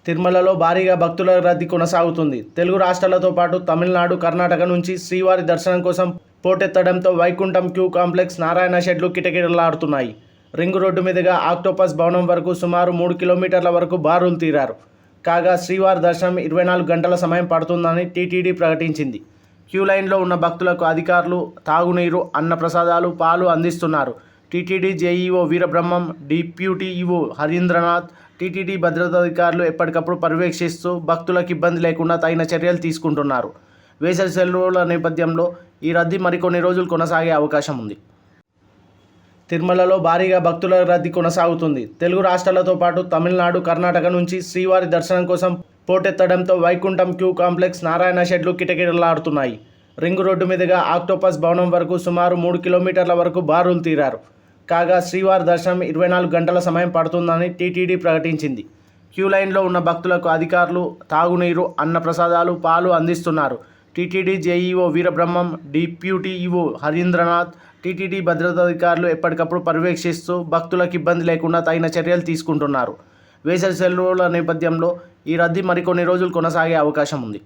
తిరుమలలో భారీగా భక్తుల రద్దీ కొనసాగుతుంది. తెలుగు రాష్ట్రాలతో పాటు తమిళనాడు, కర్ణాటక నుంచి శ్రీవారి దర్శనం కోసం పోటెత్తడంతో వైకుంఠం క్యూ కాంప్లెక్స్, నారాయణ షెడ్లు కిటకిటలాడుతున్నాయి. రింగు రోడ్డు మీదుగా ఆక్టోపస్ భవనం వరకు సుమారు 3 కిలోమీటర్ల వరకు బారులు తీరారు. కాగా శ్రీవారి దర్శనం 24 గంటల సమయం పడుతుందని టీటీడీ ప్రకటించింది. క్యూ లైన్లో ఉన్న భక్తులకు అధికారులు తాగునీరు, అన్నప్రసాదాలు, పాలు అందిస్తున్నారు. TTD JEO Veerabrahmam, deputy EO Harindranath, TTD భద్రతాధికారులు ఎప్పటికప్పుడు పర్యవేక్షిస్తూ భక్తులకు ఇబ్బంది లేకుండా తగిన చర్యలు తీసుకుంటున్నారు. వేసవి సెలవుల నేపథ్యంలో ఈ రద్దీ మరికొన్ని రోజులు కొనసాగే అవకాశం ఉంది. తిరుమలలో భారీగా భక్తుల రద్దీ కొనసాగుతుంది. తెలుగు రాష్ట్రాలతో పాటు తమిళనాడు, కర్ణాటక నుంచి శ్రీవారి దర్శనం కోసం పోటెత్తడంతో వైకుంఠం క్యూ కాంప్లెక్స్, నారాయణ షెడ్లు కిటకిటలాడుతున్నాయి. రింగు రోడ్డు మీదుగా ఆక్టోపస్ భవనం వరకు సుమారు 3 కిలోమీటర్ల వరకు బారులు తీరారు. కాగా శ్రీవారి దర్శనం 24 గంటల సమయం పడుతుందని టీటీడీ ప్రకటించింది. క్యూ లైన్లో ఉన్న భక్తులకు అధికారులు తాగునీరు, అన్నప్రసాదాలు, పాలు అందిస్తున్నారు. TTD JEO Veerabrahmam, deputy EO Harindranath, TTD భద్రతాధికారులు ఎప్పటికప్పుడు పర్యవేక్షిస్తూ భక్తులకు ఇబ్బంది లేకుండా తగిన చర్యలు తీసుకుంటున్నారు. వేసవి సెలవుల నేపథ్యంలో ఈ రద్దీ మరికొన్ని రోజులు కొనసాగే అవకాశం ఉంది.